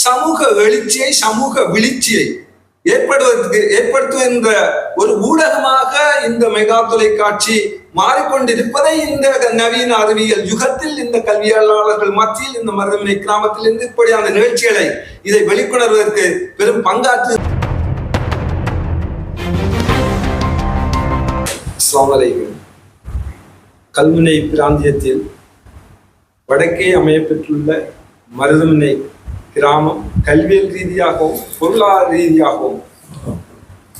சமூக எழுச்சியை, சமூக விழிச்சியை ஏற்படுத்துகின்ற ஒரு ஊடகமாக இந்த மெகா தொலைக்காட்சி மாறிக்கொண்டிருப்பதை இந்த நவீன அறிவியல் யுகத்தில் இந்த கல்வியாளர்கள் மத்தியில் இந்த மருதமனை கிராமத்தில் இருந்து இப்படியான நிகழ்ச்சிகளை இதை வெளிக்கொணர்வதற்கு பெரும் பங்காற்று. கல்முனை பிராந்தியத்தில் வடக்கே அமையப்பெற்றுள்ள மருதமனை கிராமம் கல்வியல் ரீதியாகவும் பொருளாதார ரீதியாகவும்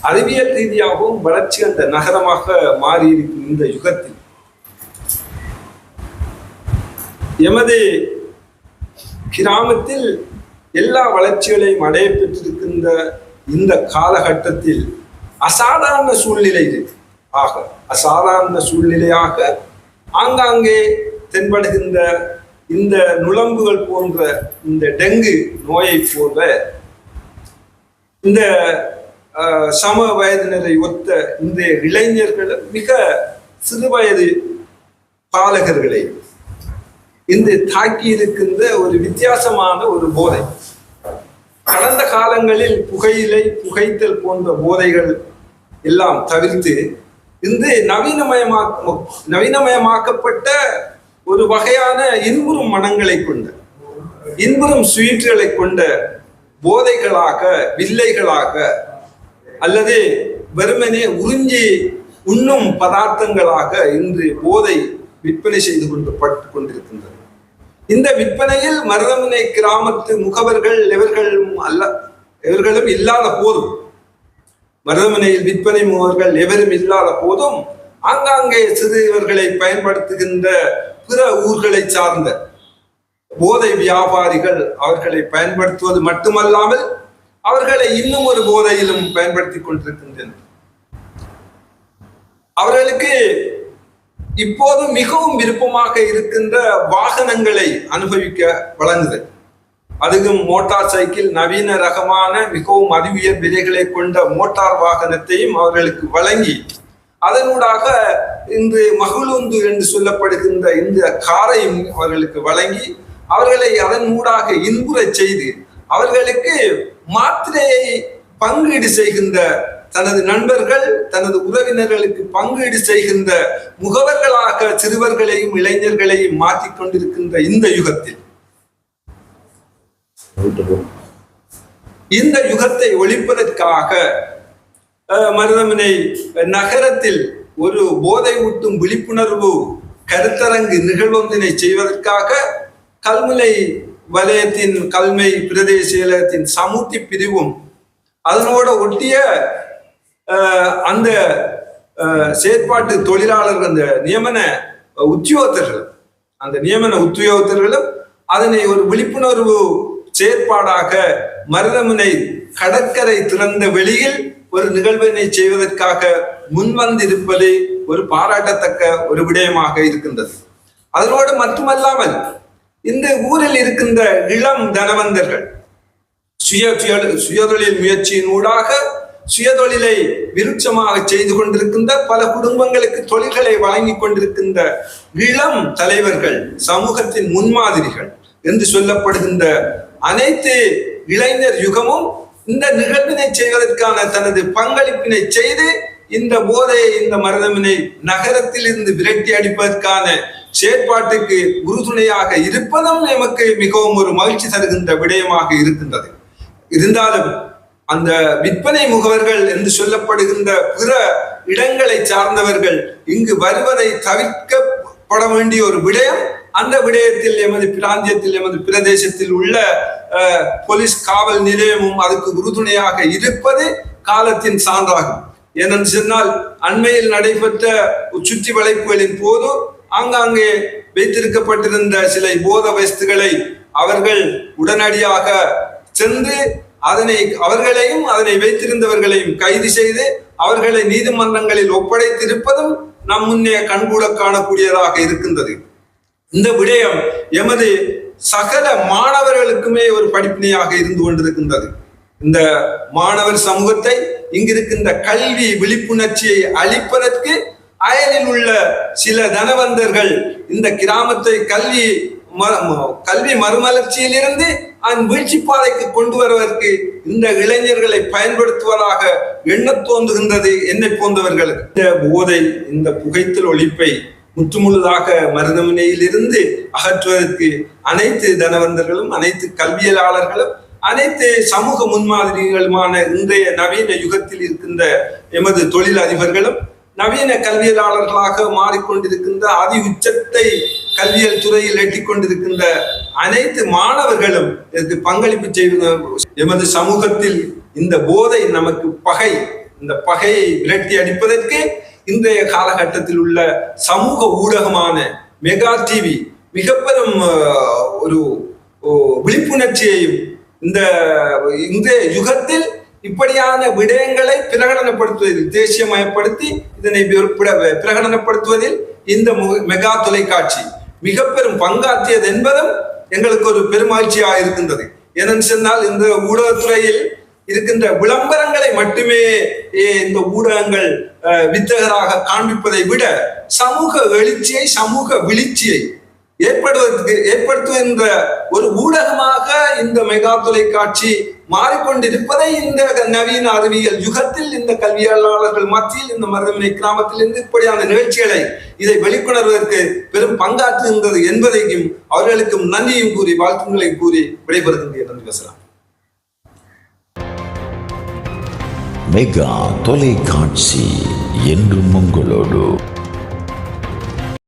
அறிவியல் ரீதியாகவும் வளர்ச்சி அந்த நகரமாக மாறியிருக்கும் இந்த யுகத்தில் எமது கிராமத்தில் எல்லா வளர்ச்சிகளையும் அடைய பெற்றிருக்கின்ற இந்த காலகட்டத்தில் அசாதாரண சூழ்நிலை அசாதாரண சூழ்நிலையாக ஆங்காங்கே தென்படுகின்ற இந்த நுளம்புகள் போன்ற இந்த டெங்கு நோயை போன்ற இந்த சம வயதினரை ஒத்த இந்த இளைஞர்கள் மிக சிறு வயது பாலகர்களை இந்த தாக்கி இருக்கின்ற ஒரு வித்தியாசமான ஒரு போதை. கடந்த காலங்களில் புகைத்தல் போன்ற போதைகள் எல்லாம் தவிர்த்து இந்த நவீனமயமாக்கப்பட்ட ஒரு வகையான இன்புறும் மனங்களை கொண்ட இன்புறும் ஸ்வீட்டுகளை கொண்ட போதைகளாக, வில்லைகளாக அல்லது வெறுமனே உறிஞ்சி உண்ணும் பதார்த்தங்களாக இன்று போதை விற்பனை செய்து கொண்டிருக்கின்றது. இந்த விற்பனையில் மருதமனை கிராமத்து முகவர்கள் எவர்களும் இல்லாத போதும், மருதமனையில் விற்பனை முகவர்கள் எவரும் இல்லாத போதும் ஆங்காங்கே சிறுவர்களை பயன்படுத்துகின்ற பிற ஊர்களை சார்ந்த போதை வியாபாரிகள் அவர்களை பயன்படுத்துவது மட்டுமல்லாமல் அவர்களை இன்னும் ஒரு போதையிலும் பயன்படுத்தி கொண்டிருக்கின்றனர். அவர்களுக்கு இப்போது மிகவும் விருப்பமாக இருக்கின்ற வாகனங்களை அனுபவிக்க வழங்குதல், அதுவும் மோட்டார் சைக்கிள், நவீன ரகமான மிகவும் அறிவியல் விலைகளை கொண்ட மோட்டார் வாகனத்தையும் அவர்களுக்கு வழங்கி அதனூடாக இன்று மகிழுந்து என்று சொல்லப்படுகின்ற இந்த காரையும் அவர்களுக்கு வழங்கி அவர்களை அதன் ஊடாக இன்புற செய்து அவர்களுக்கு மாத்திரையை பங்கீடு செய்கின்ற தனது நண்பர்கள், தனது உறவினர்களுக்கு பங்கீடு செய்கின்ற முகவர்களாக சிறுவர்களையும் இளைஞர்களையும் மாற்றிக் கொண்டிருக்கின்ற இந்த யுகத்தில் இந்த யுகத்தை ஒழிப்பதற்காக மருதமனை நகரத்தில் ஒரு போதை ஊட்டும் விழிப்புணர்வு கருத்தரங்கு நிகழ்வொன்றினை செய்வதற்காக கல்முனை வலயத்தின் கல்மை பிரதேச செயலகத்தின் சமூர்த்தி பிரிவும் அதனோட ஒட்டிய அந்த செயற்பாட்டு தொழிலாளர்கள், அந்த நியமன உத்தியோகத்தர்களும் அதனை ஒரு விழிப்புணர்வு செயற்பாடாக மருதமனை கடற்கரை திறந்த வெளியில் ஒரு நிகழ்வினை செய்வதற்காக முன்வந்திருப்பது ஒரு பாராட்டத்தக்க ஒரு விடயமாக இருக்கின்றது. அதனோடு மட்டுமல்லாமல் இந்த ஊரில் இருக்கின்ற இளம் தனவந்தர்கள் சுயதொழில் முயற்சியின் ஊடாக சுயதொழிலை விருட்சமாக செய்து கொண்டிருக்கின்ற பல குடும்பங்களுக்கு தொழில்களை வழங்கி கொண்டிருக்கின்ற இளம் தலைவர்கள், சமூகத்தின் முன்மாதிரிகள் என்று சொல்லப்படுகின்ற அனைத்து இளைஞர் யுகமும் இந்த நிகழ்வினை செய்வதற்கான தனது பங்களிப்பினை செய்து இந்த போதையை, இந்த மருதமனை நகரத்தில் இருந்து விரட்டி அடிப்பதற்கான செயற்பாட்டுக்கு உறுதுணையாக இருப்பதும் நமக்கு மிகவும் ஒரு மகிழ்ச்சி தருகின்ற விடயமாக இருக்கின்றது. இருந்தாலும் அந்த விற்பனை முகவர்கள் என்று சொல்லப்படுகின்ற பிற இடங்களை சார்ந்தவர்கள் இங்கு வருவதை தவிர்க்கப்பட வேண்டிய ஒரு விடயம். அந்த விடயத்தில் எமது பிராந்தியத்தில், எமது பிரதேசத்தில் உள்ள போலீஸ் காவல் நிலையமும் அதுக்கு உறுதுணையாக இருப்பது காலத்தின் சான்றாகும். ஏனென்று சொன்னால் அண்மையில் நடைபெற்ற சுற்றி வளைப்புகளின் போது ஆங்காங்கே வைத்திருக்கப்பட்டிருந்த சில போத வஸ்துகளை அவர்கள் உடனடியாக சென்று அவர்களையும் அதனை வைத்திருந்தவர்களையும் கைது செய்து அவர்களை நீதிமன்றங்களில் ஒப்படைத்திருப்பதும் நம் முன்னே கண்கூட காணக்கூடியதாக இருக்கின்றது. இந்த விடயம் எமது சகல மாணவர்களுக்குமே ஒரு படிப்பினையாக இருந்து கொண்டிருக்கின்றது. இந்த மாணவர் சமூகத்தை இங்கிருக்கின்ற கல்வி விழிப்புணர்ச்சியை அளிப்பதற்கு அயலில் உள்ள சில தனவந்தர்கள் இந்த கிராமத்தை கல்வி கல்வி மறுமலர்ச்சியிலிருந்து அதன் வீழ்ச்சி பாதைக்கு கொண்டு வருவதற்கு இந்த இளைஞர்களை பயன்படுத்துவதாக எண்ண தோன்றுகின்றது என்னை போன்றவர்களுக்கு. இந்த போதை, இந்த புகைத்தல் ஒழிப்பை முற்றுமுழுதாக மருதமனையிலிருந்து அகற்றுவதற்கு அனைத்து தனவந்தர்களும், அனைத்து கல்வியலாளர்களும், அனைத்து சமூக முன்மாதிரிகளுமான இன்றைய நவீன யுகத்தில் இருக்கின்ற எமது தொழில் அதிபர்களும், நவீன கல்வியலாளர்களாக மாறிக்கொண்டிருக்கின்ற அதி உச்சத்தை கல்வியல் துறையில் எட்டிக்கொண்டிருக்கின்ற அனைத்து மாணவர்களும் இதற்கு பங்களிப்பு செய்வது. எமது சமூகத்தில் இந்த போதை நமக்கு பகை, இந்த பகையை விரட்டி அடிப்பதற்கு இன்றைய காலகட்டத்தில் உள்ள சமூக ஊடகமான மெகா டிவி மிக பெரும் ஒரு விழிப்புணர்ச்சியையும், இன்றைய யுகத்தில் இப்படியான விடயங்களை பிரகடனப்படுத்துவதில், தேசியமயப்படுத்தி இதனை பிரகடனப்படுத்துவதில் இந்த மெகா தொலைக்காட்சி மிக பெரும் பங்காற்றியது என்பதும் எங்களுக்கு ஒரு பெருமகிழ்ச்சியாக இருக்கின்றது. ஏனென்று சொன்னால் இந்த ஊடகத்துறையில் இருக்கின்ற விளம்பரங்களை மட்டுமே இந்த ஊடகங்கள் வித்தகராக காண்பிப்பதை விட சமூக எழுச்சியை, சமூக விழிச்சியை ஏற்படுத்துகின்ற ஒரு ஊடகமாக இந்த மெகா தொலைக்காட்சி மாறிக்கொண்டிருப்பதை இந்த நவீன அறிவியல் யுகத்தில் இந்த கல்வியாளர்கள் மத்தியில், இந்த மருதமனை கிராமத்தில் இருந்து இப்படியான நிகழ்ச்சிகளை இதை வெளிக்கொணர்வதற்கு பெரும் பங்காற்றுகின்றது என்பதையும் அவர்களுக்கும் நன்றியும் கூறி, வாழ்த்துக்களை கூறி விடைபெறுகின்றேன். நன்றி. பேசலாம். மெகா தொலைக்காட்சி என்றும் உங்களோடு.